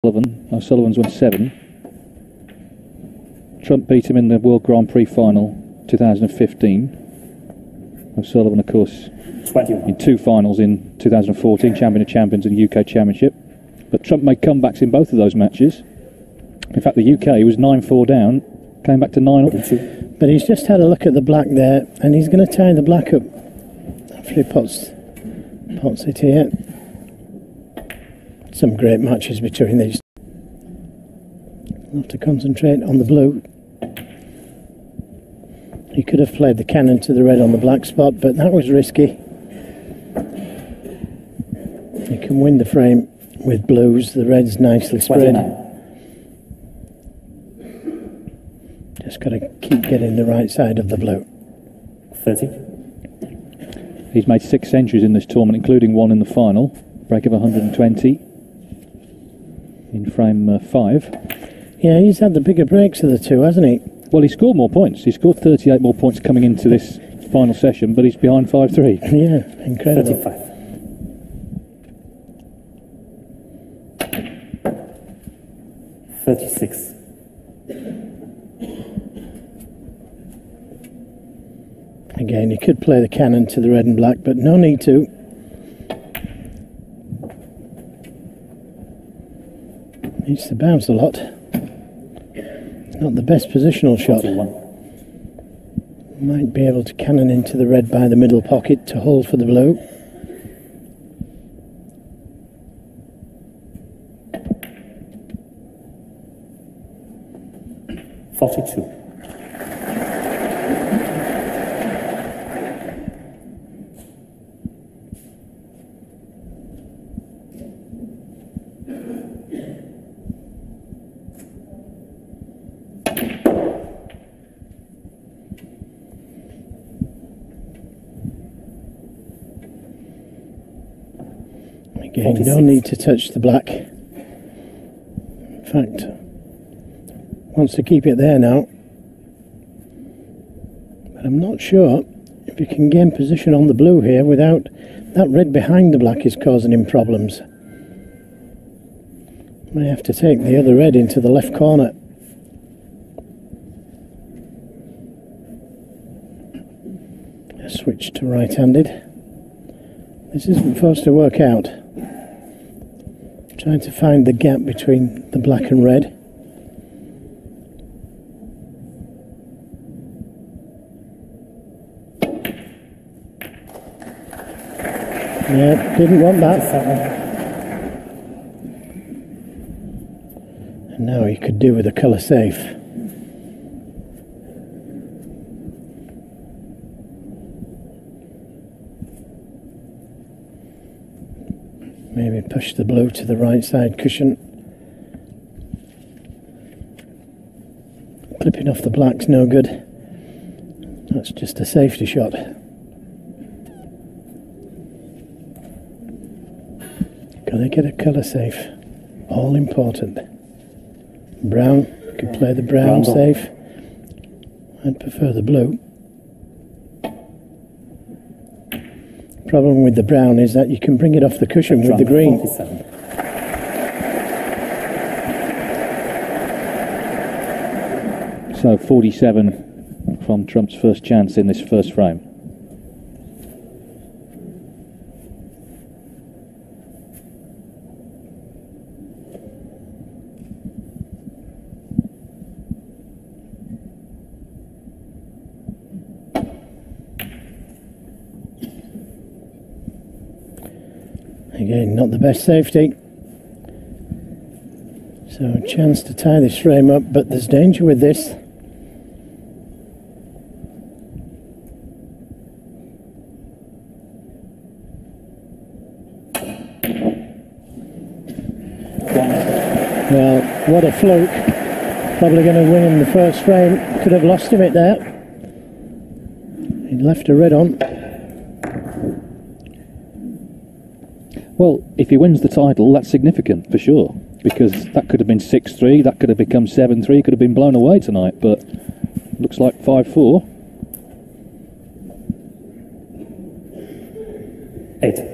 Sullivan's won 7. Trump beat him in the World Grand Prix final 2015. O'Sullivan, of course, 21. in 2 finals in 2014, Champion of Champions and UK Championship. But Trump made comebacks in both of those matches. In fact, the UK was 9-4 down, came back to 9-up. But he's just had a look at the black there, and he's going to tie the black up after he pots it here. Some great matches between these. I'll have to concentrate on the blue. He could have played the cannon to the red on the black spot, but that was risky. He can win the frame with blues. The red's nicely spread. 29. Just got to keep getting the right side of the blue. 30. He's made 6 centuries in this tournament, including one in the final. Break of 120 in frame 5. Yeah, he's had the bigger breaks of the two, hasn't he? Well, he scored more points. He scored 38 more points coming into this final session, but he's behind 5-3. Yeah, incredible. 35. $36. Again, he could play the cannon to the red and black, but no need to. Needs to bounce a lot. Not the best positional shot. 41. Might be able to cannon into the red by the middle pocket to hold for the blue. $42. Again, you don't need to touch the black. In fact, wants to keep it there now. But I'm not sure if he can gain position on the blue here without that red behind the black is causing him problems. May have to take the other red into the left corner. Switch to right-handed. This isn't supposed to work out. Trying to find the gap between the black and red. Yeah, didn't want that. And now he could do with a colour safe. Maybe push the blue to the right side cushion. Clipping off the black's no good. That's just a safety shot. Gotta get a colour safe. All important. Brown, could play the brown safe. I'd prefer the blue. Problem with the brown is that you can bring it off the cushion with the green. 47. So 47 from Trump's first chance in this first frame. Again, not the best safety. So a chance to tie this frame up, but there's danger with this. Well, what a fluke. Probably going to win him the first frame. Could have lost him it there. He left a red on. Well, if he wins the title, that's significant for sure, because that could have been 6-3, that could have become 7-3, could have been blown away tonight, but looks like 5-4. 8.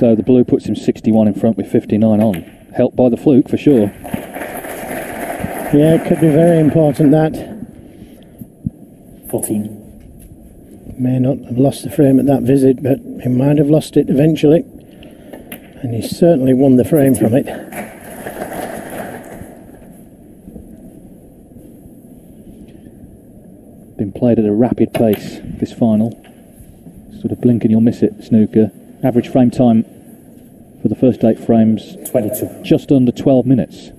So the blue puts him 61 in front with 59 on. Helped by the fluke for sure. Yeah, it could be very important that. 14. May not have lost the frame at that visit, but he might have lost it eventually. And he certainly won the frame from it. Been played at a rapid pace, this final. Sort of blink and you'll miss it, snooker. Average frame time for the first 8 frames, 22. just under 12 minutes.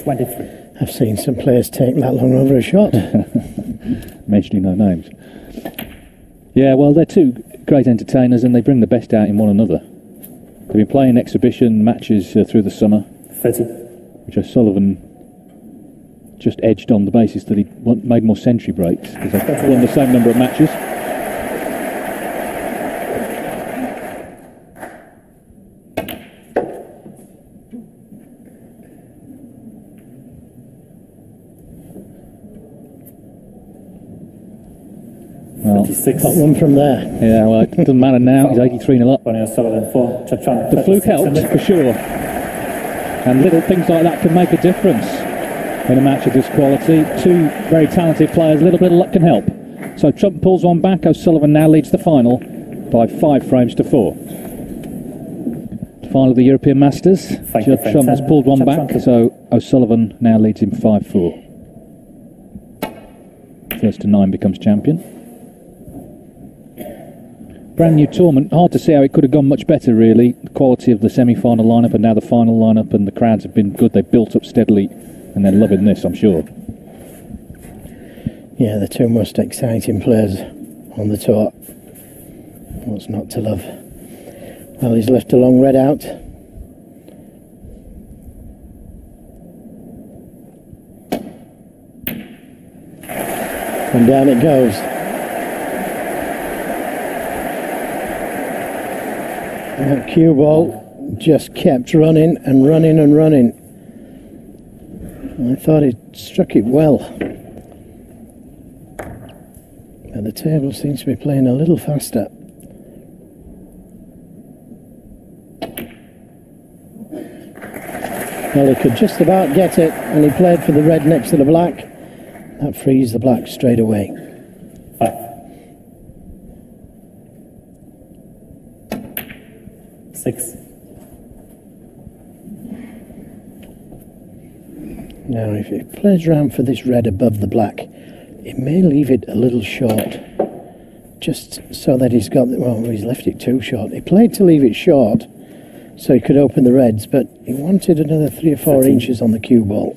23. I've seen some players take that long over a shot. Mentioning no names. Yeah, well, they're two great entertainers and they bring the best out in one another. They've been playing exhibition matches through the summer, 30. which Sullivan just edged on the basis that he made more century breaks because they've won the same number of matches. Well, 26. Got one from there. yeah, well, it doesn't matter now. He's 83-0 up. Ronnie O'Sullivan 4. Judd. The fluke helped for sure, and little things like that can make a difference in a match of this quality. Two very talented players, a little bit of luck can help. So Trump pulls one back. O'Sullivan now leads the final by 5 frames to 4. Final of the European Masters. Thank you, Judd Trump has pulled one Judd back, Trump. so O'Sullivan now leads him 5-4. First to 9 becomes champion. Brand new tournament. Hard to see how it could have gone much better, really. The quality of the semi-final lineup and now the final lineup, and the crowds have been good. They've built up steadily, and they're loving this, I'm sure. Yeah, the two most exciting players on the tour. What's not to love? Well, he's left a long red out. And down it goes. And that cue ball just kept running and running and running. I thought he struck it well. But the table seems to be playing a little faster. Well, he could just about get it, and he played for the red next to the black. That frees the black straight away. 5. 6. Now, if he plays round for this red above the black, it may leave it a little short. Just so that he's got, well, he's left it too short. He played to leave it short so he could open the reds, but he wanted another 3 or 4 inches on the cue ball.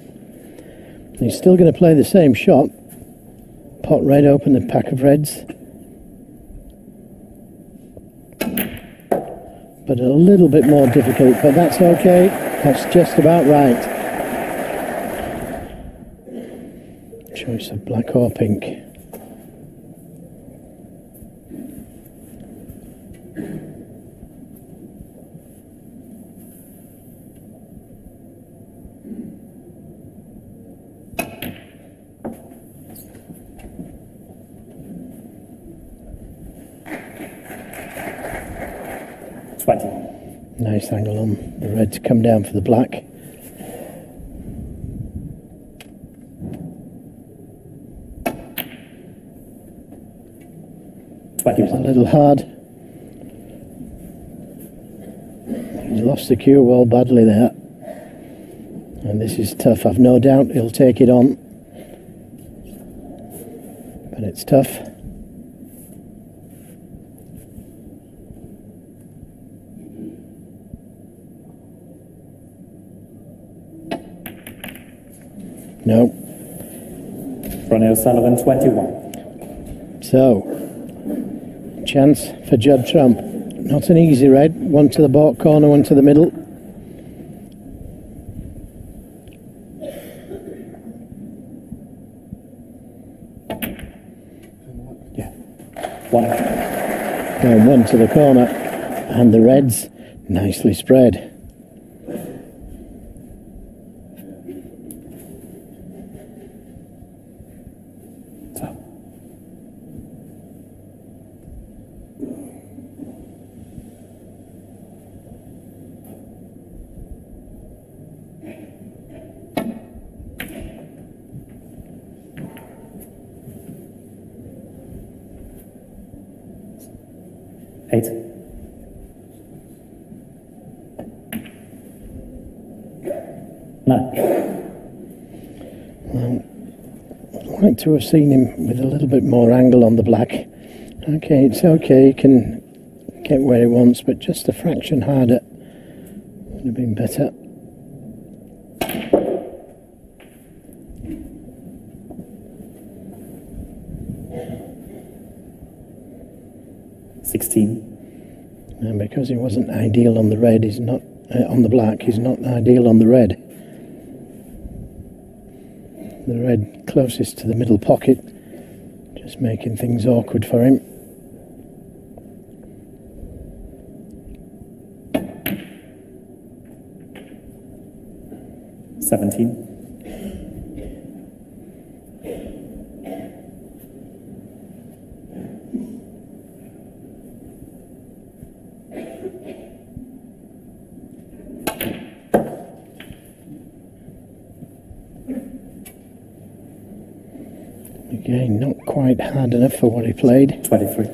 He's still going to play the same shot. Pot red, open the pack of reds. But a little bit more difficult, but that's okay. That's just about right. Choice of black or pink. Nice angle on the red to come down for the black. It was a little hard. He's lost the cue ball badly there. And this is tough. I've no doubt he'll take it on. But it's tough. No. Ronnie O'Sullivan 21. So, chance for Judd Trump. Not an easy red. One to the baulk corner, one to the middle. Yeah. 1. And one to the corner. And the reds nicely spread. 8. Nine. I'd like to have seen him with a little bit more angle on the black. Okay, it's okay, he can get where he wants, but just a fraction harder would have been better. And because he wasn't ideal on the red, he's not on the black. He's not ideal on the red. The red closest to the middle pocket, just making things awkward for him. $17. Again, not quite hard enough for what he played. 23.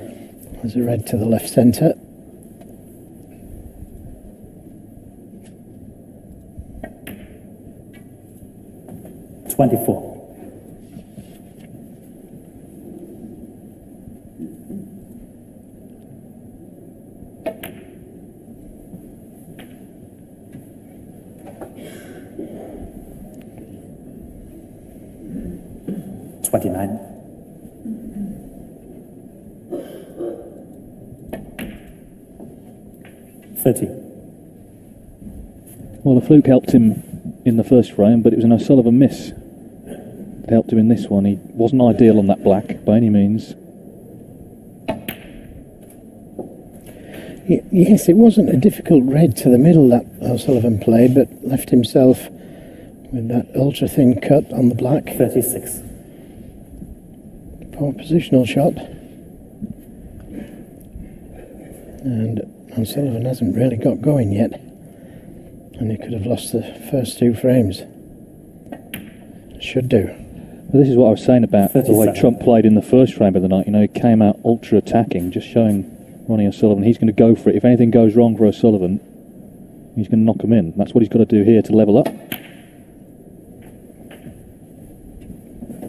There's a red to the left centre. $24. $29. $30. Well, the fluke helped him in the first frame, but it was an O'Sullivan miss that helped him in this one. He wasn't ideal on that black by any means. Yes, it wasn't a difficult red to the middle that O'Sullivan played, but left himself with that ultra thin cut on the black. 36. Poor positional shot. And O'Sullivan hasn't really got going yet. And he could have lost the first 2 frames. Should do. Well, this is what I was saying about 37. the way Trump played in the first frame of the night. You know, he came out ultra attacking, just showing Ronnie O'Sullivan he's going to go for it. If anything goes wrong for O'Sullivan, he's going to knock him in. That's what he's got to do here to level up.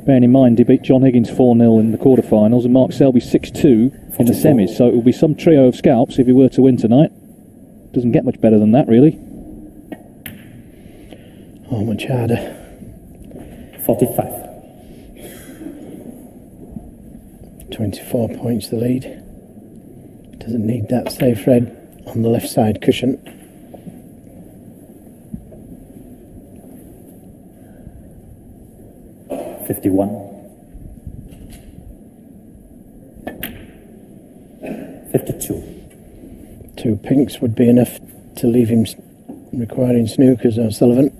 Bearing in mind, he beat John Higgins 4-0 in the quarterfinals and Mark Selby 6-2 in the semis. So it will be some trio of scalps if he were to win tonight. Doesn't get much better than that, really. Oh, much harder. 45. 24 points the lead. Doesn't need that safe red on the left side cushion. $51. 52. 2 pinks would be enough to leave him requiring snookers, O'Sullivan.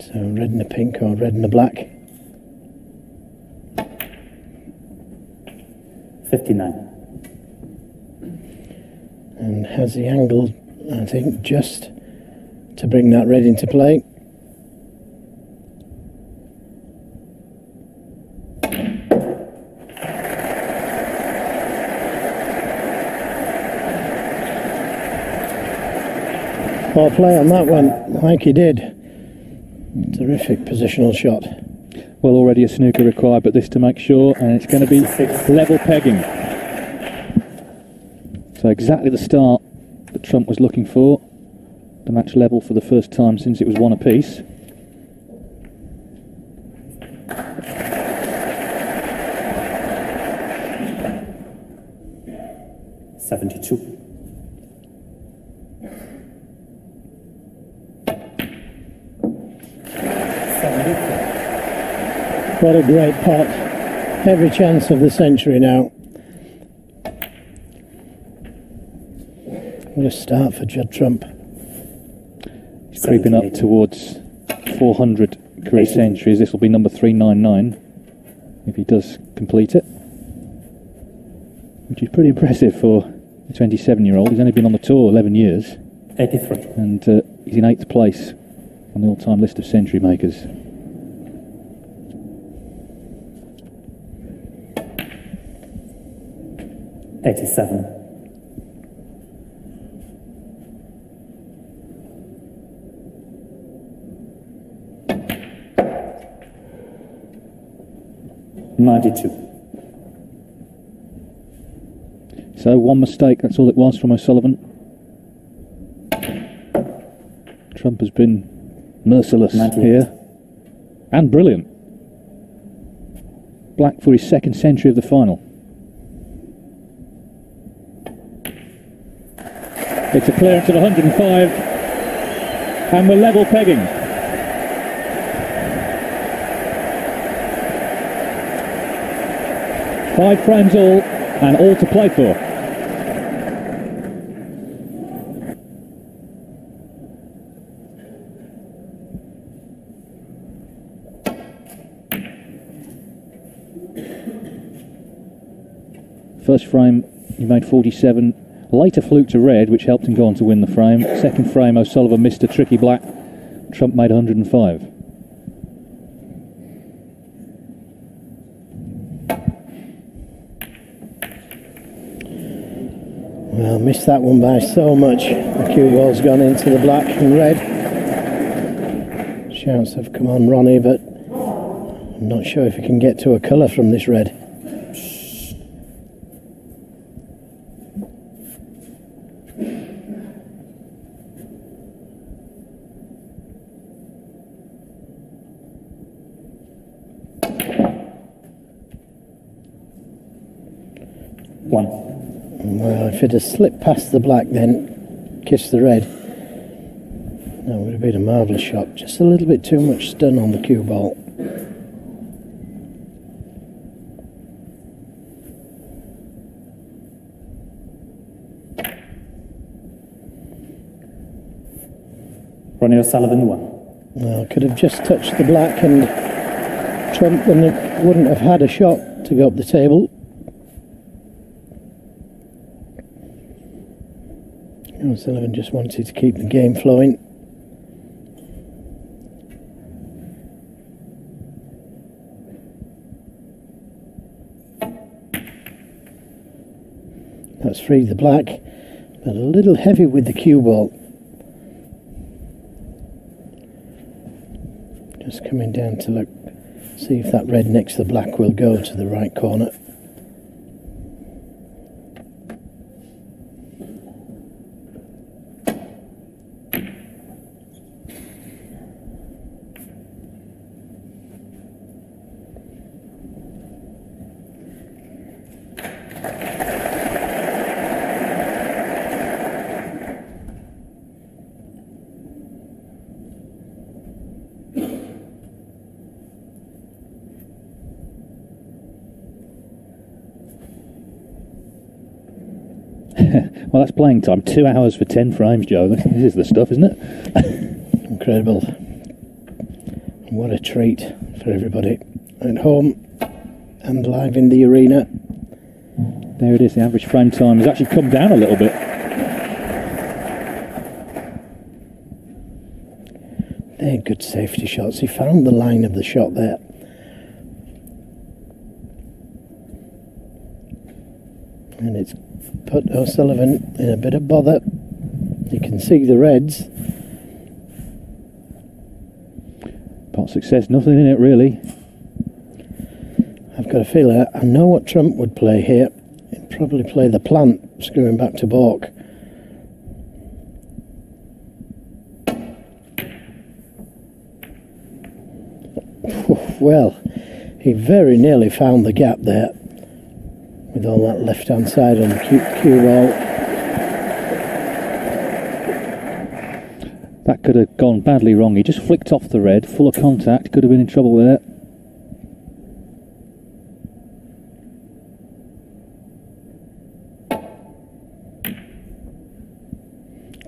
So red and a pink or red and a black. 59. And has the angle, I think, just to bring that red into play. Poor play on that one, like he did. Terrific positional shot. Well, already a snooker required, but this to make sure, and it's going to be level pegging. So exactly the start that Trump was looking for. The match level for the first time since it was 1 apiece. $72. What a great pot. Every chance of the century now. What a start for Judd Trump. He's creeping up towards 400 career centuries. This will be number 399 if he does complete it, which is pretty impressive for the 27-year-old. He's only been on the tour 11 years, 83. and he's in 8th place on the all-time list of century makers. $87. $92. So one mistake, that's all it was from O'Sullivan. Trump has been merciless 98. here. And brilliant. Black for his 2nd century of the final. It's a clearance of 105. And we're level pegging. Five frames all, and all to play for. First frame, he made 47. Later fluked to red, which helped him go on to win the frame. Second frame, O'Sullivan missed a tricky black. Trump made 105. Well, missed that one by so much. The cue ball's gone into the black and red. Shouts have come on Ronnie, but I'm not sure if he can get to a colour from this red. One. Well, if it had slipped past the black then, kissed the red, that would have been a marvellous shot. Just a little bit too much stun on the cue ball. Ronnie O'Sullivan 1. Well, could have just touched the black and Trump wouldn't have had a shot to go up the table. Sullivan just wanted to keep the game flowing. That's freed the black, but a little heavy with the cue ball. Just coming down to look, see if that red next to the black will go to the right corner. Well, that's playing time. 2 hours for 10 frames, Joe. This is the stuff, isn't it? Incredible. What a treat for everybody at home and live in the arena. There it is. The average frame time has actually come down a little bit. They're good safety shots. He found the line of the shot there. And it's put O'Sullivan in a bit of bother. You can see the reds. Pot success, nothing in it really. I've got a feeling I know what Trump would play here. He'd probably play the plant, screwing back to balk. Well, he very nearly found the gap there with all that left-hand side on the cue ball. That could have gone badly wrong. He just flicked off the red, full of contact, could have been in trouble there.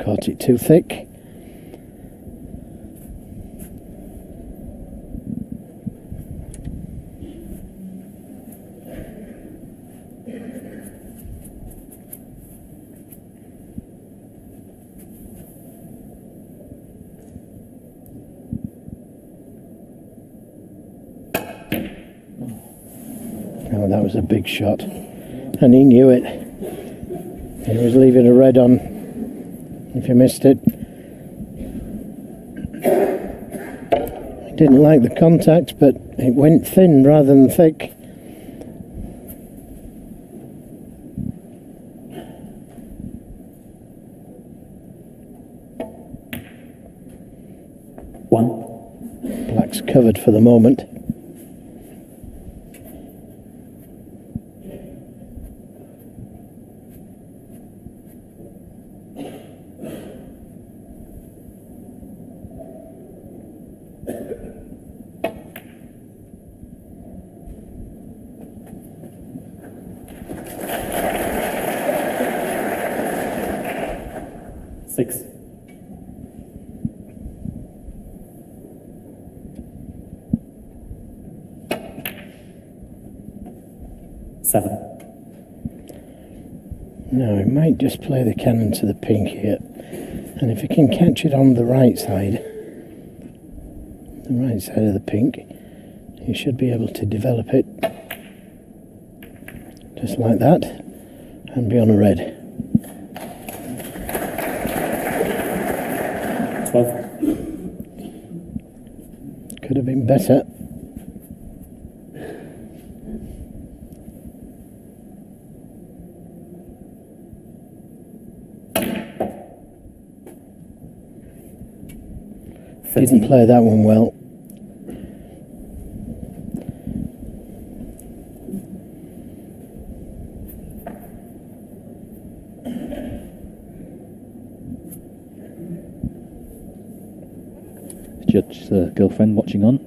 Caught it too thick. Oh, that was a big shot. And he knew it. He was leaving a red on if you missed it. He didn't like the contact, but it went thin rather than thick. Black's covered for the moment. Six. Seven. No, he might just play the cannon to the pink here. And if he can catch it on the right side of the pink, he should be able to develop it just like that and be on a red. 12. Could have been better. Didn't play that one well. Judd's girlfriend watching on.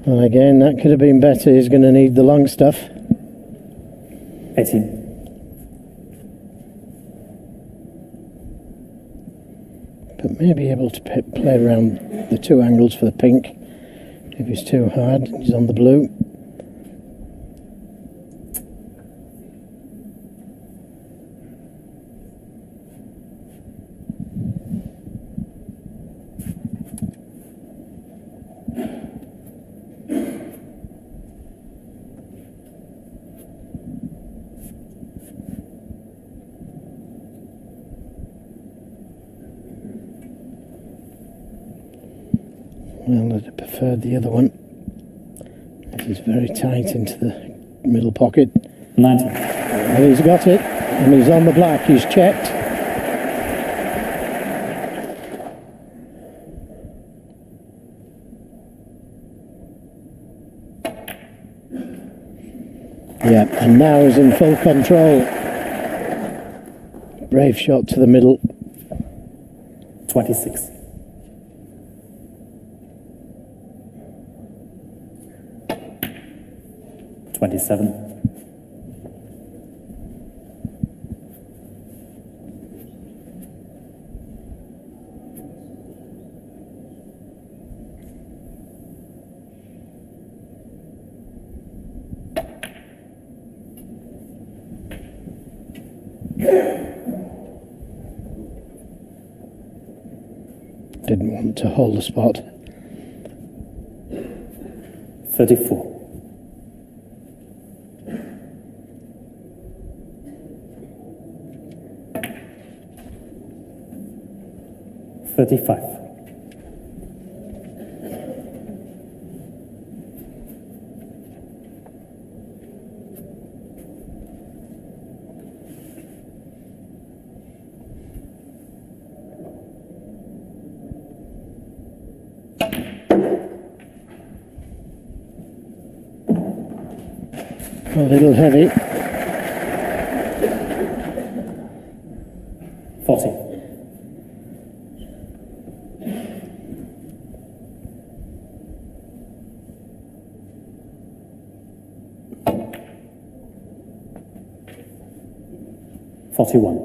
Well, again, that could have been better. He's going to need the long stuff. 18. But maybe able to play around the two angles for the pink. If he's too hard, he's on the blue. Well, I'd have preferred the other one. This is very tight into the middle pocket. 19. Well, he's got it, and he's on the black. He's checked. Yeah, and now he's in full control. Brave shot to the middle. 26. 27. 'Didn't want to hold the spot. 34. 35. A little heavy. 40. 41.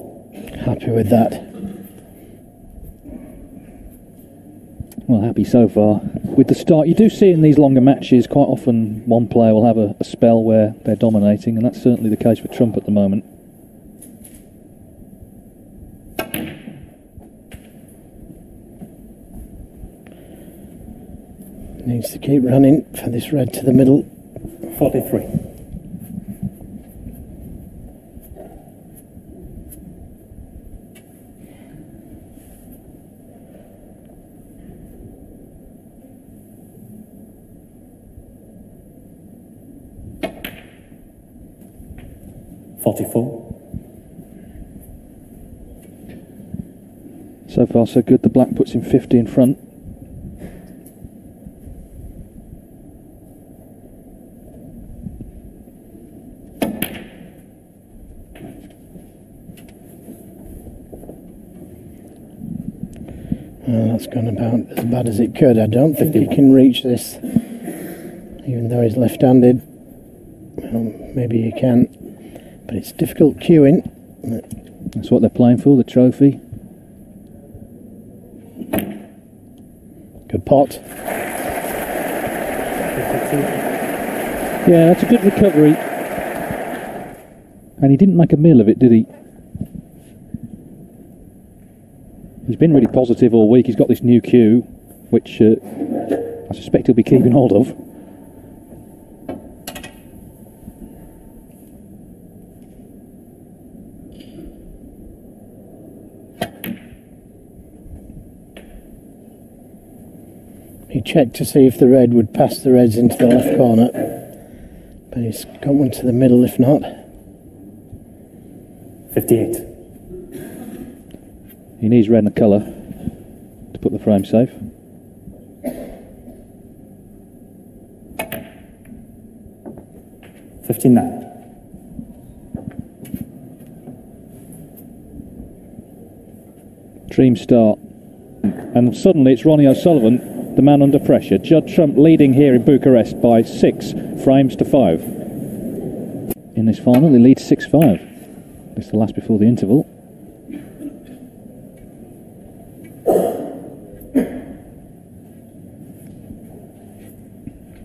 Happy with that. Well, happy so far. With the start, you do see in these longer matches, quite often one player will have a spell where they're dominating, and that's certainly the case with Trump at the moment. Needs to keep running for this red to the middle. 43. So far so good. The black puts him 50 in front. Well, that's gone about as bad as it could. I don't think he can reach this, even though he's left-handed. Well, maybe he can, but it's difficult cueing. That's what they're playing for, the trophy. Good pot. 52. Yeah, that's a good recovery. And he didn't make a meal of it, did he? He's been really positive all week. He's got this new cue, which I suspect he'll be keeping hold of. He checked to see if the red would pass the reds into the left corner, but he's got one to the middle if not. 58. He needs red and a colour to put the frame safe. Dream start. And suddenly it's Ronnie O'Sullivan, the man under pressure. Judd Trump leading here in Bucharest by 6 frames to 5. In this final, he leads 6-5. This is the last before the interval.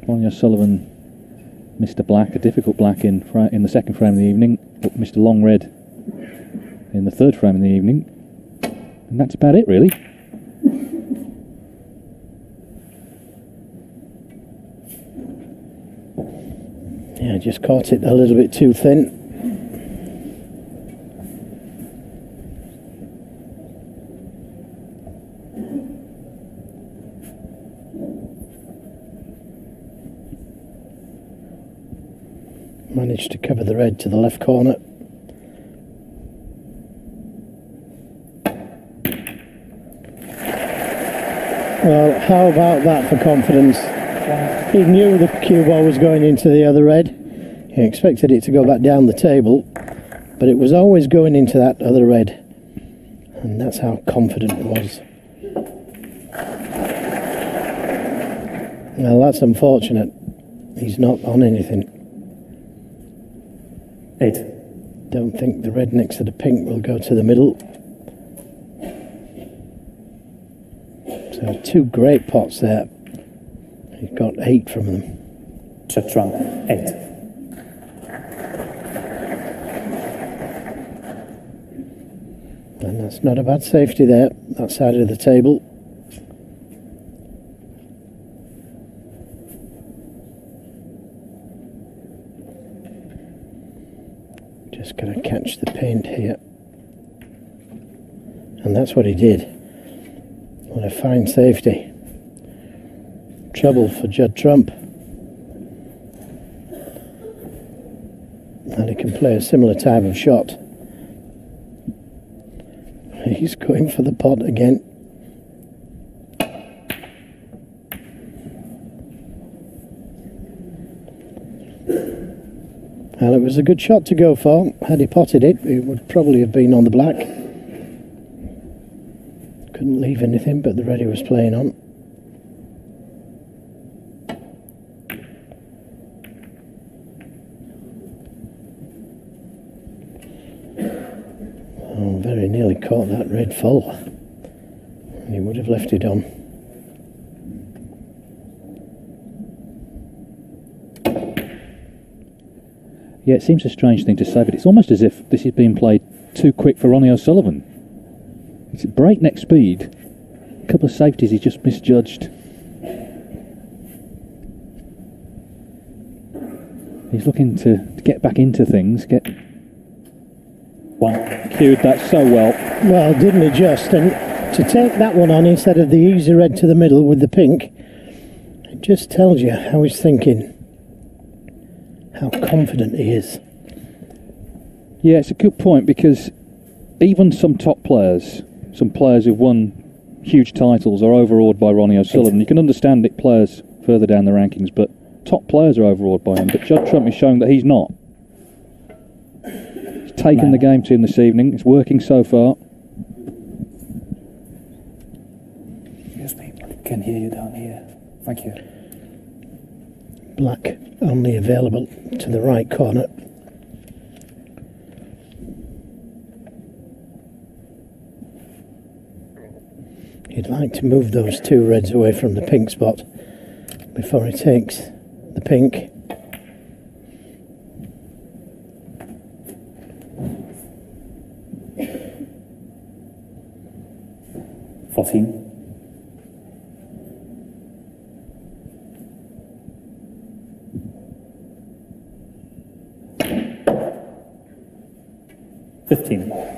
Ronnie O'Sullivan missed a black, a difficult black in the second frame of the evening, but missed a long red in the third frame of the evening. And that's about it, really. Yeah, just caught it a little bit too thin. Managed to cover the red to the left corner. Well, how about that for confidence? He knew the cue ball was going into the other red. He expected it to go back down the table, but it was always going into that other red. And that's how confident it was. Well, that's unfortunate. He's not on anything. 8. Don't think the red next to the pink will go to the middle. So 2 great pots there. He's got 8 from them. Judd Trump, 8. And that's not a bad safety there, that side of the table. Just going to catch the paint here. And that's what he did. What a fine safety. Trouble for Judd Trump. And he can play a similar type of shot. He's going for the pot again. Well, it was a good shot to go for. Had he potted it, it would probably have been on the black. Couldn't leave anything but the red he was playing on. Oh, very nearly caught that red full. And he would have left it on. Yeah, it seems a strange thing to say, but it's almost as if this is being played too quick for Ronnie O'Sullivan. It's at breakneck speed. A couple of safeties he just misjudged. He's looking to get back into things, get 1. cued that so well. Well, didn't he just? And to take that one on instead of the easy red to the middle with the pink, it just tells you how he's thinking, how confident he is. Yeah, it's a good point, because even some top players, some players who've won huge titles, are overawed by Ronnie O'Sullivan. You can understand it, players further down the rankings, but top players are overawed by him. But Judd Trump is showing that he's not. He's taken the game to him this evening. It's working so far. Excuse me, I can hear you down here. Thank you. Black only available to the right corner. He'd like to move those two reds away from the pink spot before he takes the pink. $14. $15.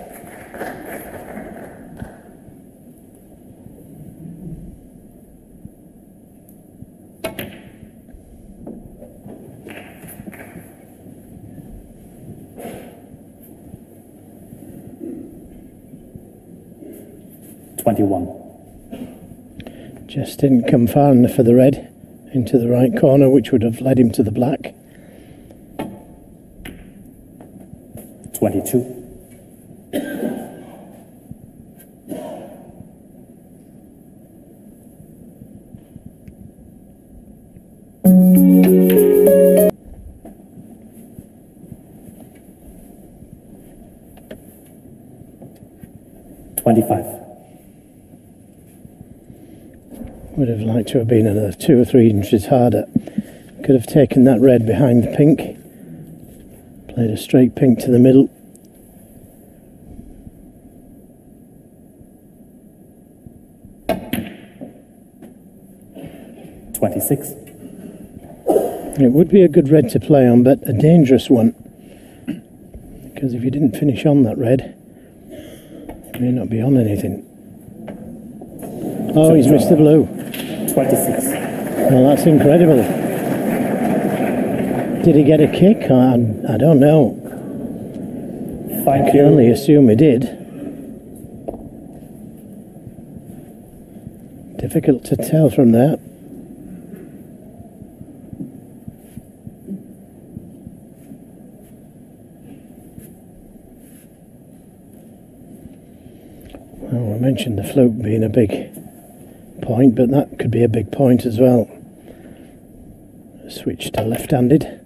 $21. Just didn't come far enough for the red into the right corner, which would have led him to the black. 22. $25. Would have liked to have been another 2 or 3 inches harder. Could have taken that red behind the pink. Played a straight pink to the middle. $26. It would be a good red to play on, but a dangerous one. Because if you didn't finish on that red, you may not be on anything. Oh, he's missed the blue. 26. Well, that's incredible. Did he get a kick? I don't know. I Thank can you. only assume he did. Difficult to tell from that. Well, I mentioned the float being a big point, but that could be a big point as well. Switch to left-handed.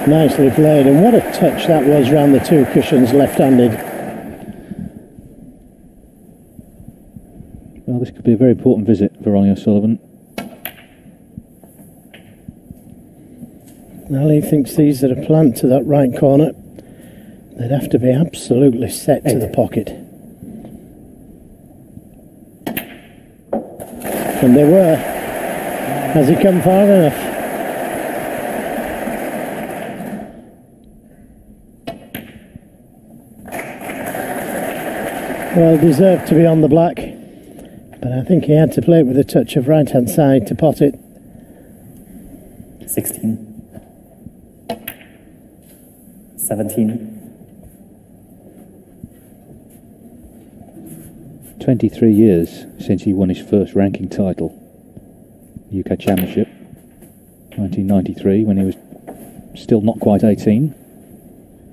Nicely played, and what a touch that was round the two cushions left-handed. Well, this could be a very important visit for Ronnie O'Sullivan. Well, he thinks these are a plant to that right corner. They'd have to be absolutely set to the pocket. And they were. Has he come far enough? Well, deserved to be on the black, but I think he had to play it with a touch of right-hand side to pot it. 16. 17. 23 years since he won his first ranking title, UK Championship, 1993, when he was still not quite 18.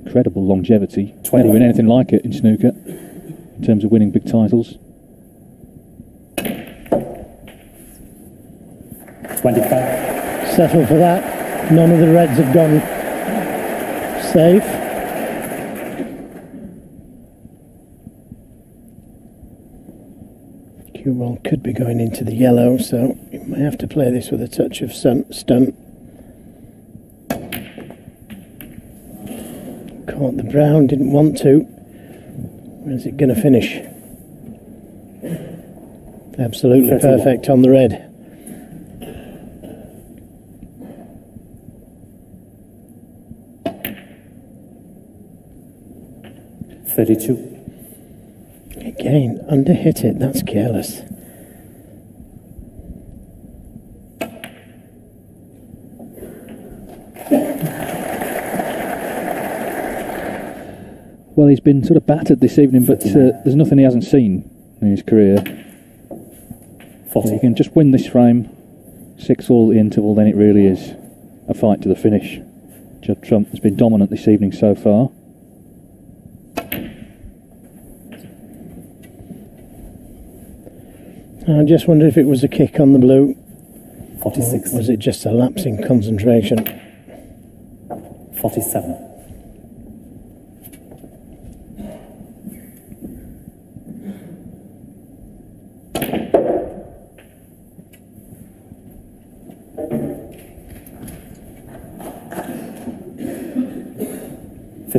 Incredible longevity. Never been anything like it in snooker in terms of winning big titles. 25. Settle for that. None of the reds have gone safe. Well, could be going into the yellow, so you may have to play this with a touch of stunt. Caught the brown, didn't want to. Where's it going to finish? Absolutely 31. perfect on the red. 32. Again, underhit it. That's careless. Well, he's been sort of battered this evening, but there's nothing he hasn't seen in his career. 40. If he can just win this frame, 6-all at the interval, then it really is a fight to the finish. Judd Trump has been dominant this evening so far. I just wonder if it was a kick on the blue. 46. Or was it just a lapse in concentration? 47.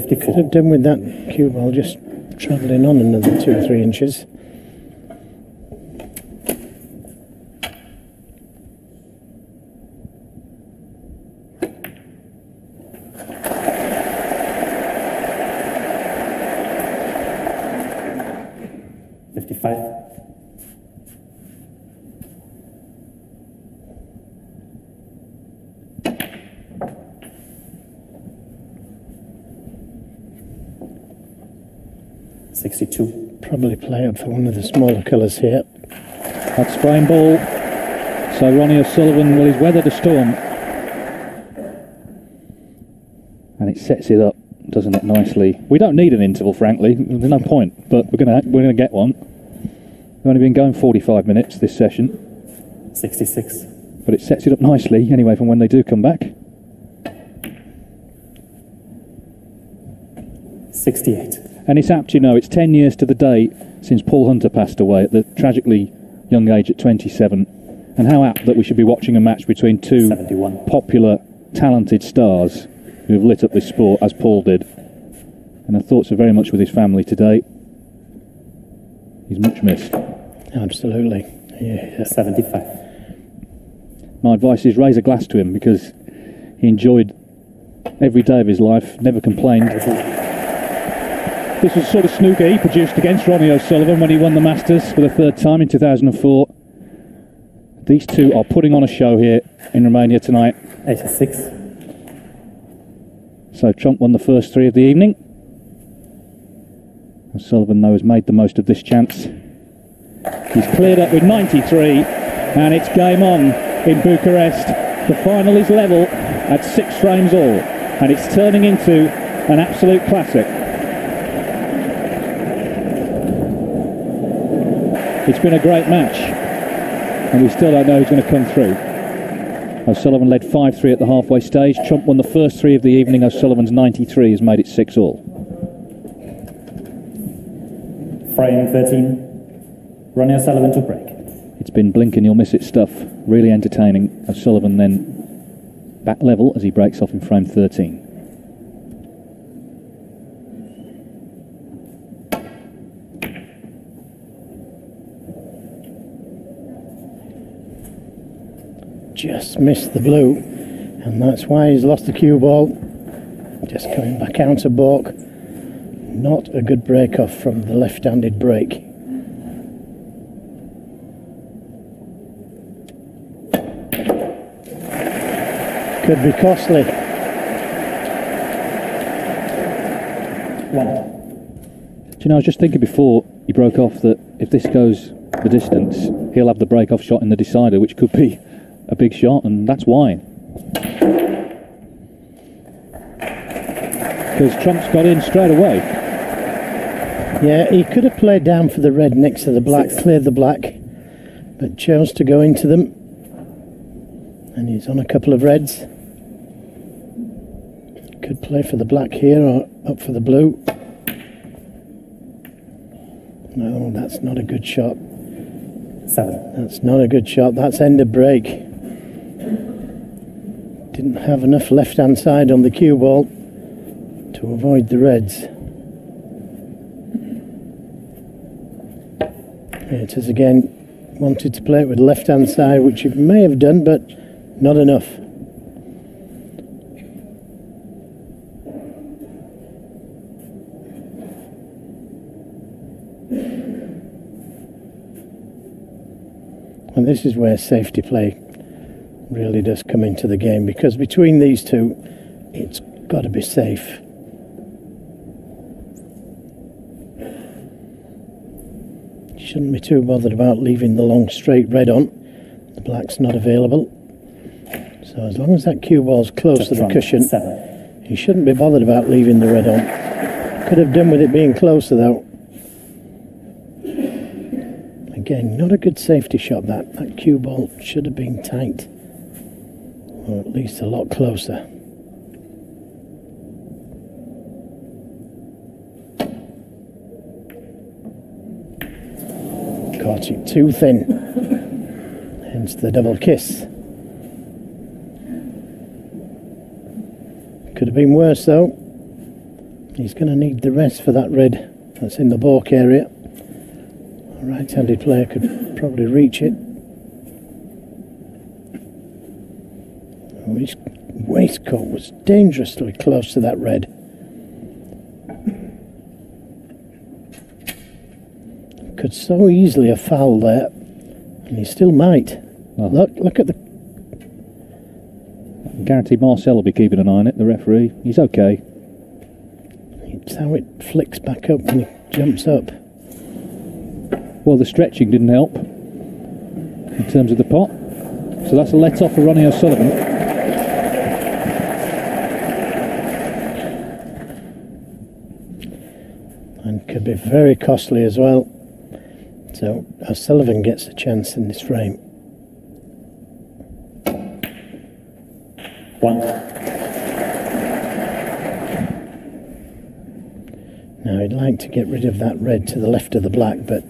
Could have done with that cue ball just travelling on another 2 or 3 inches. Probably play up for one of the smaller colours here. That's spraying ball. So Ronnie O'Sullivan, well, he's weathered a storm. And it sets it up, doesn't it, nicely. We don't need an interval, frankly. There's no point, but we're gonna get one. We've only been going 45 minutes this session. 66. But it sets it up nicely, anyway, from when they do come back. 68. And it's apt, you know, it's 10 years to the day since Paul Hunter passed away at the tragically young age at 27. And how apt that we should be watching a match between two 71. popular, talented stars who have lit up this sport, as Paul did. And our thoughts are very much with his family today. He's much missed. Absolutely. Yeah. 75. My advice is raise a glass to him, because he enjoyed every day of his life, never complained. This was sort of snooker he produced against Ronnie O'Sullivan when he won the Masters for the 3rd time in 2004. These two are putting on a show here in Romania tonight. 86. So Trump won the first 3 of the evening. O'Sullivan, though, has made the most of this chance. He's cleared up with 93, and it's game on in Bucharest. The final is level at 6 frames all, and it's turning into an absolute classic. It's been a great match, and we still don't know who's going to come through. O'Sullivan led 5-3 at the halfway stage. Trump won the first 3 of the evening. O'Sullivan's 93 has made it 6-all. Frame 13. Ronnie O'Sullivan to break. It's been blinking, you'll miss it stuff. Really entertaining. O'Sullivan then back level as he breaks off in frame 13. Just missed the blue, and that's why he's lost the cue ball. Just coming back out of balk. Not a good break off from the left-handed break. Could be costly. 1. Do you know, I was just thinking before he broke off that if this goes the distance, he'll have the break-off shot in the decider, which could be a big shot, and that's why. Because Trump's got in straight away. Yeah, he could have played down for the red next to the black, cleared the black, but chose to go into them. And he's on a couple of reds. Could play for the black here or up for the blue. No, that's not a good shot. 7. That's not a good shot. That's end of break. Didn't have enough left-hand side on the cue ball to avoid the reds. It is again, wanted to play it with left-hand side, which it may have done, but not enough. this is where safety play really does come into the game, because between these two, it's got to be safe. Shouldn't be too bothered about leaving the long straight red on. The black's not available. So as long as that cue ball's close to the cushion, he shouldn't be bothered about leaving the red on. Could have done with it being closer though. Again, not a good safety shot that. That cue ball should have been tight. Or at least a lot closer. Caught it too thin. Hence the double kiss. Could have been worse though. He's going to need the rest for that red that's in the balk area. A right-handed player could probably reach it. Oh, his waistcoat was dangerously close to that red. Could so easily have fouled there, and he still might. Well, look at the... Guaranteed Marcel will be keeping an eye on it, the referee. He's okay. It's how it flicks back up when he jumps up. Well, the stretching didn't help in terms of the pot. So that's a let off for Ronnie O'Sullivan. And could be very costly as well. So O'Sullivan gets a chance in this frame. 1. Now he'd like to get rid of that red to the left of the black, but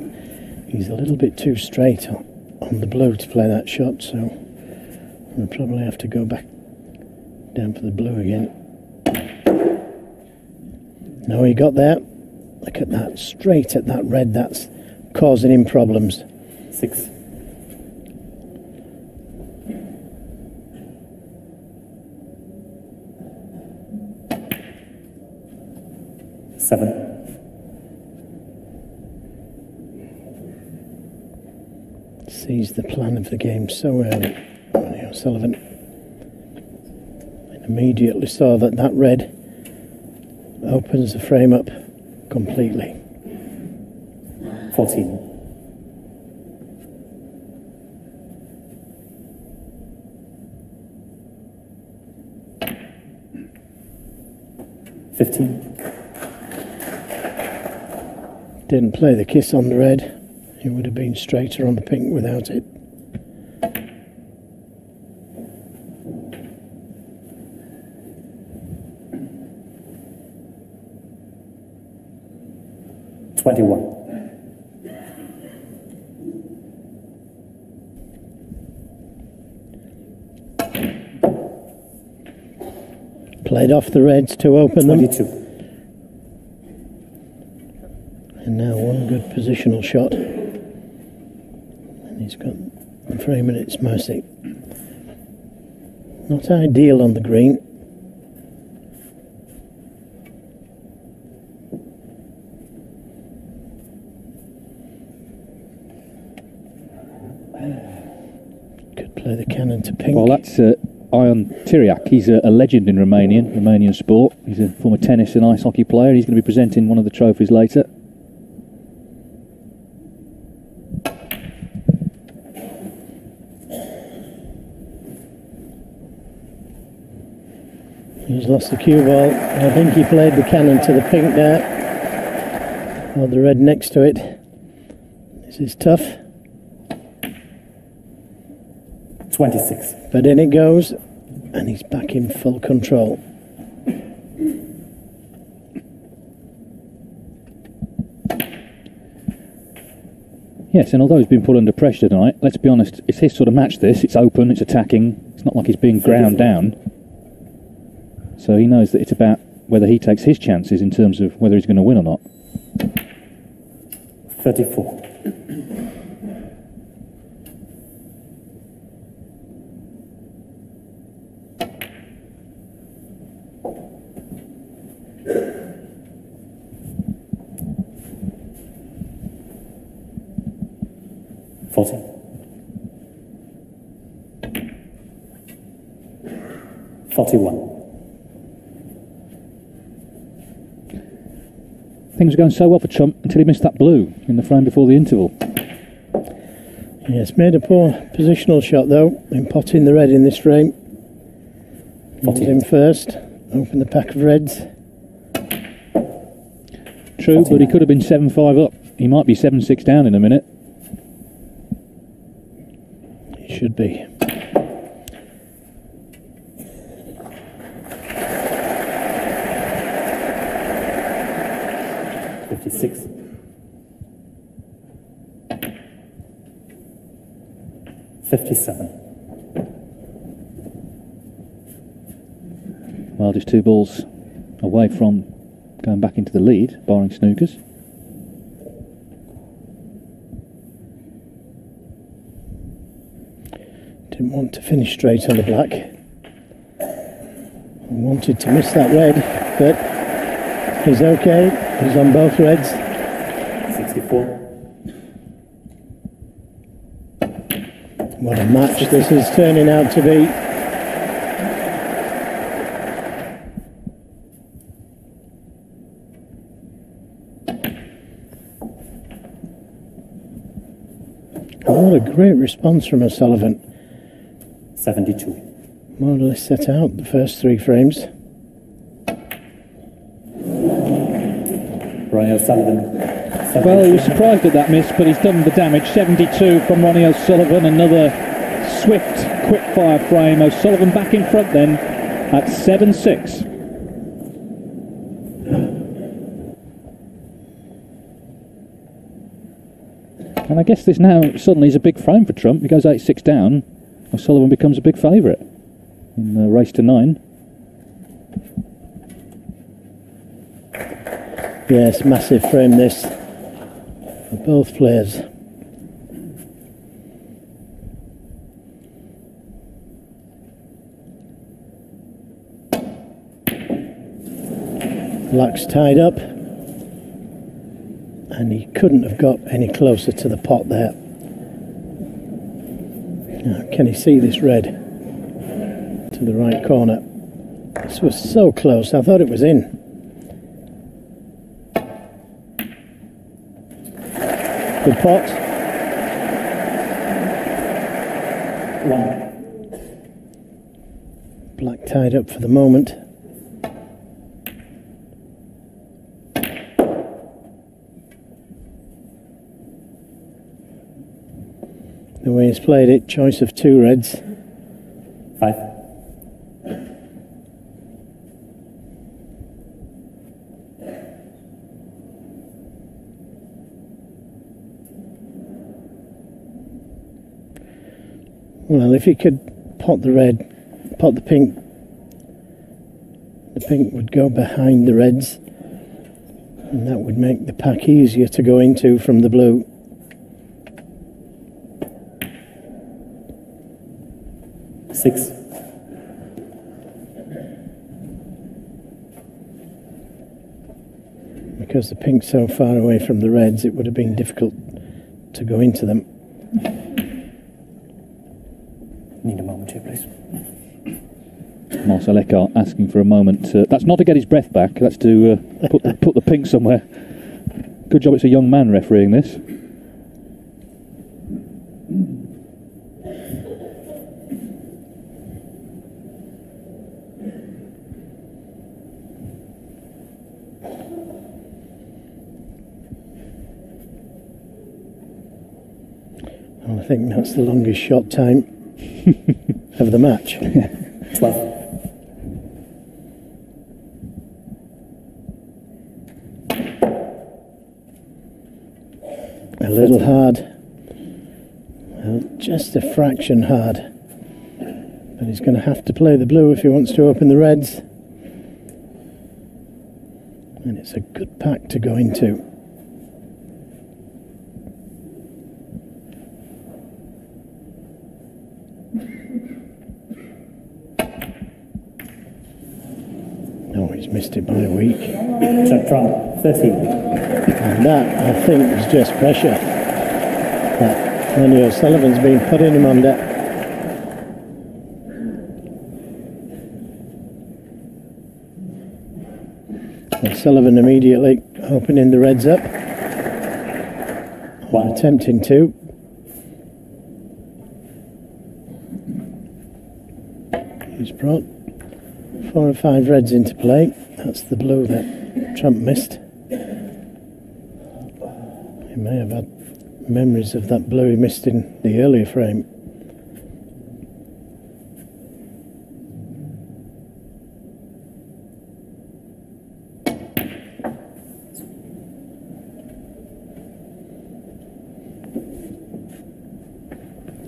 he's a little bit too straight on the blue to play that shot, so we'll probably have to go back down for the blue again. No, he got there. Look at that, straight at that red. That's causing him problems. 6. 7. Sees the plan of the game so early, Ronnie O'Sullivan. And immediately saw that that red opens the frame up completely. 14. 15. Didn't play the kiss on the red. He would have been straighter on the pink without it. Played off the reds to open 22. them. And now one good positional shot. And he's got the frame at its mercy. Not ideal on the green. Could play the cannon to pink. Well, that's Ion Tiriac. He's a legend in Romanian sport. He's a former tennis and ice hockey player. He's going to be presenting one of the trophies later. He's lost the cue ball. I think he played the cannon to the pink there. Or the red next to it. This is tough. 26. But in it goes. And he's back in full control. Yes, and although he's been put under pressure tonight, let's be honest, it's his sort of match this. It's open, it's attacking. It's not like he's being ground down. So he knows that it's about whether he takes his chances in terms of whether he's going to win or not. 34. 41. Things were going so well for Trump until he missed that blue in the frame before the interval. Yes, made a poor positional shot though in potting the red in this frame. He's in first, open the pack of reds. True, but he could have been 7-5 up. He might be 7-6 down in a minute. He should be. Six. Well, just 2 balls away from going back into the lead, barring Snookers. Didn't want to finish straight on the black. Wanted to miss that red, but he's okay. He's on both reds. 64. What a match this is turning out to be. Oh, what a great response from O'Sullivan. 72. More or less set out the first 3 frames. Ronnie O'Sullivan. Well, he was surprised at that miss, but he's done the damage. 72 from Ronnie O'Sullivan. Another swift, quick-fire frame. O'Sullivan back in front then at 7-6. And I guess this now suddenly is a big frame for Trump. He goes 8-6 down. O'Sullivan becomes a big favourite in the race to 9. Yes, massive frame this for both players. Black's tied up, and he couldn't have got any closer to the pot there. Now, can he see this red to the right corner? This was so close, I thought it was in. Good pot. 1. Black tied up for the moment. The way he's played it, choice of 2 reds. 5. Well, if he could pot the red, pot the pink would go behind the reds, and that would make the pack easier to go into from the blue. Six. Because the pink's so far away from the reds, it would have been difficult to go into them. Need a moment here, please. Marcel Eckhart asking for a moment. That's not to get his breath back, that's to put the pink somewhere. Good job it's a young man refereeing this. Well, I think that's the longest shot time of the match. 12. A little hard. Well, just a fraction hard. But he's going to have to play the blue if he wants to open the reds. And it's a good pack to go into. Oh, he's missed it by a week. Check from 13. And that, I think, was just pressure that Ronnie O'Sullivan's been putting him under. And Sullivan immediately opening the reds up. One. Attempting to. He's brought 4 or 5 reds into play. That's the blue that Trump missed. He may have had memories of that blue he missed in the earlier frame.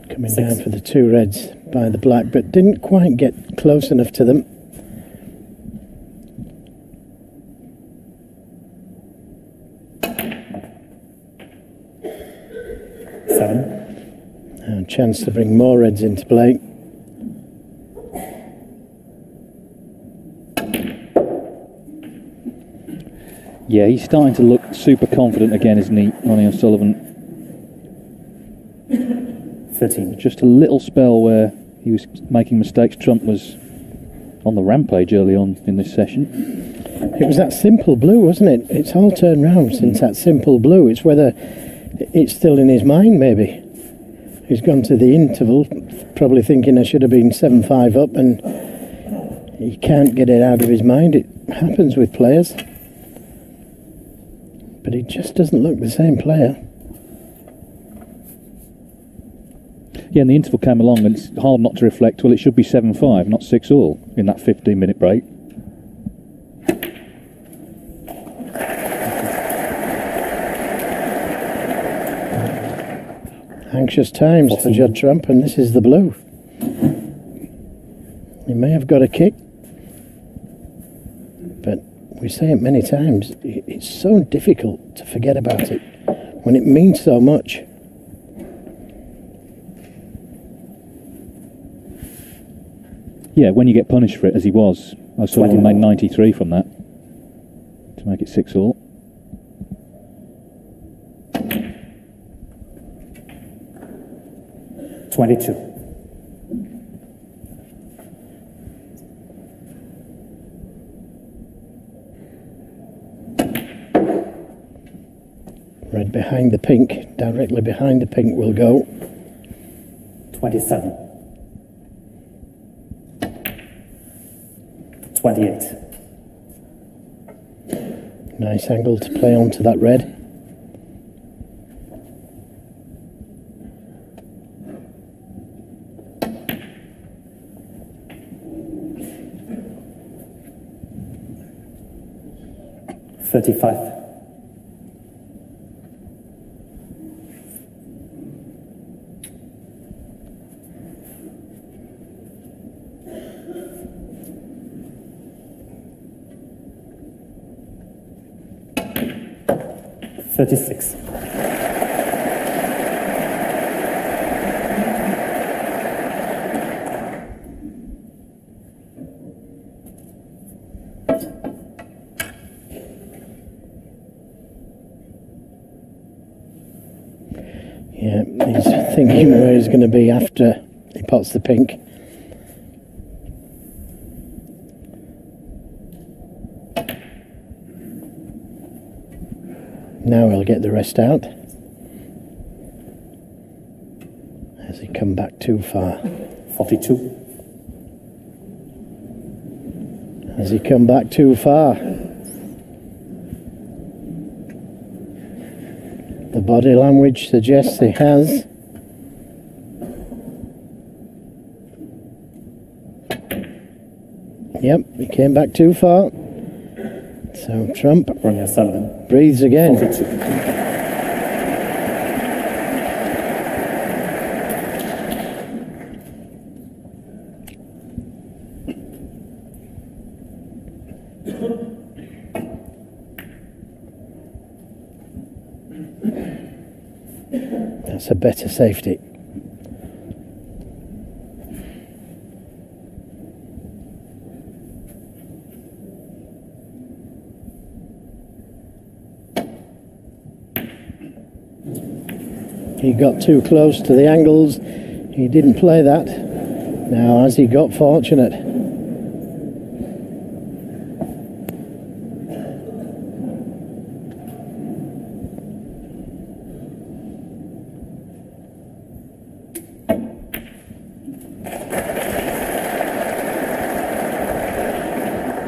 Coming down for the 2 reds by the black, but didn't quite get close enough to them. A chance to bring more reds into play. Yeah, he's starting to look super confident again, isn't he, Ronnie O'Sullivan? 13. Just a little spell where he was making mistakes. Trump was on the rampage early on in this session. It was that simple blue, wasn't it? It's all turned round since that simple blue. It's whether it's still in his mind, maybe. He's gone to the interval, probably thinking I should have been 7-5 up, and he can't get it out of his mind. It happens with players. But he just doesn't look the same player. Yeah, and the interval came along, and it's hard not to reflect, well, it should be 7-5, not 6-all in that 15-minute break. Anxious times for Judd Trump, and this is the blue. He may have got a kick, but we say it many times, it's so difficult to forget about it when it means so much. Yeah, when you get punished for it, as he was. O'Sullivan made 93 from that to make it 6-all. Red behind the pink, directly behind the pink will go. 27. 28. Nice angle to play onto that red. $35. 36. Yeah, he's thinking where he's going to be after he pots the pink. Now he'll get the rest out. Has he come back too far? 42. Has he come back too far? The body language suggests he has. Yep, he came back too far. So Trump Ronnie O'Sullivan. breathes again. 42. That's a better safety. He got too close to the angles. He didn't play that. Now, has he got fortunate?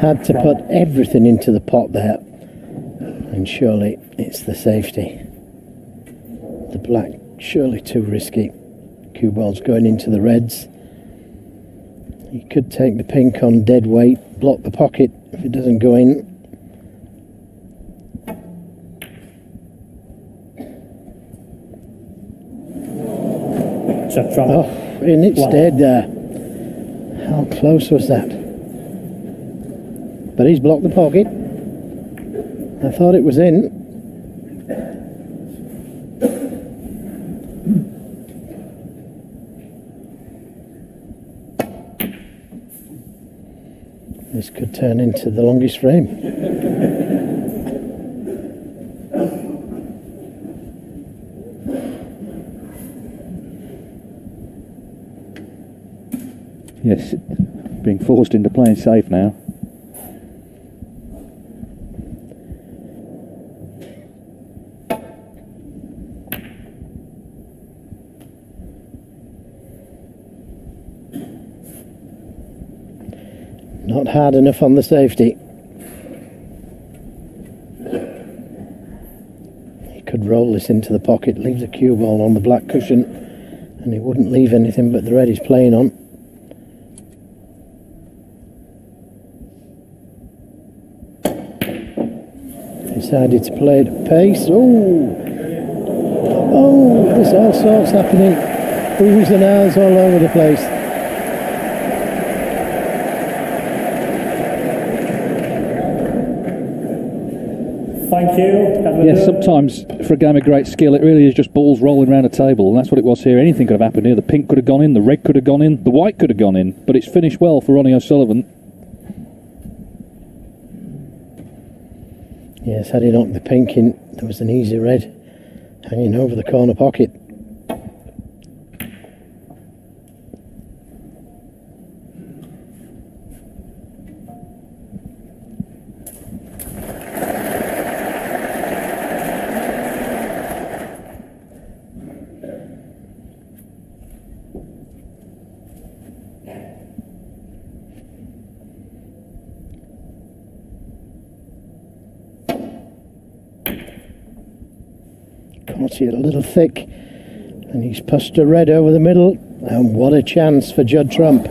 had to put everything into the pot there, and surely it's the safety. The black, surely too risky. Cue ball's going into the reds. He could take the pink on dead weight, block the pocket if it doesn't go in. Oh, and it stayed there. How close was that? But he's blocked the pocket. I thought it was in. This could turn into the longest frame. Yes, being forced into playing safe now. Not hard enough on the safety. He could roll this into the pocket, leave the cue ball on the black cushion, and he wouldn't leave anything but the red he's playing on. Decided to play it at pace. Oh, there's all sorts happening. Oohs and ahs all over the place. Thank you. Yes, sometimes for a game of great skill, it really is just balls rolling around a table, and that's what it was here. Anything could have happened here. The pink could have gone in, the red could have gone in, the white could have gone in, but it's finished well for Ronnie O'Sullivan. Yes, had he knocked the pink in, there was an easy red hanging over the corner pocket. Caught it a little thick, and he's pushed a red over the middle, and what a chance for Judd Trump.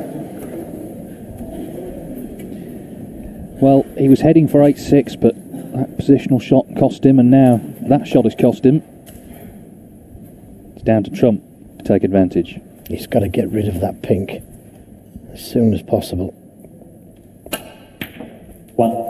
Well, he was heading for 8-6, but that positional shot cost him, and now that shot has cost him. It's down to Trump to take advantage. He's got to get rid of that pink as soon as possible. 1.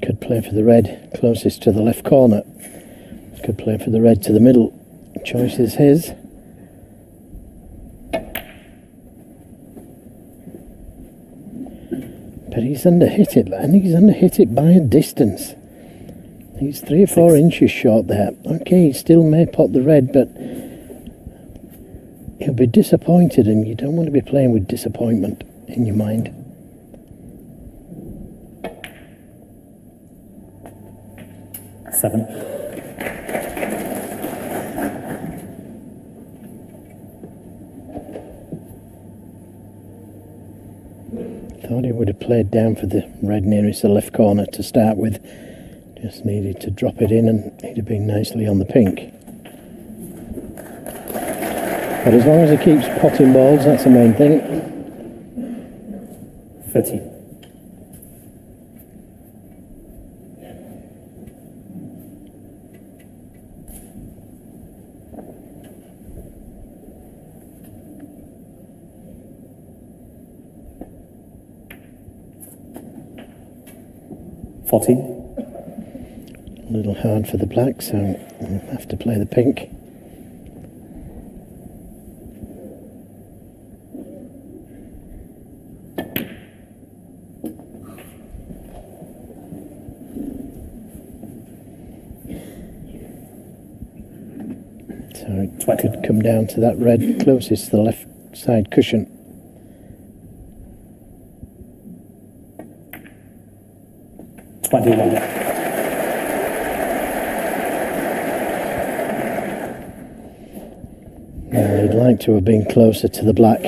Could play for the red closest to the left corner. Could play for the red to the middle. The choice is his. But he's underhit it, and he's underhit it by a distance. He's 3 or 4 inches short there. Okay, he still may pot the red, but he'll be disappointed, and you don't want to be playing with disappointment in your mind. Thought he would have played down for the red nearest the left corner to start with. Just needed to drop it in, and he'd have been nicely on the pink. But as long as he keeps potting balls, that's the main thing. 13. A little hard for the black, so we'll have to play the pink. So it could come down to that red closest to the left side cushion. 21. Well, he'd like to have been closer to the black.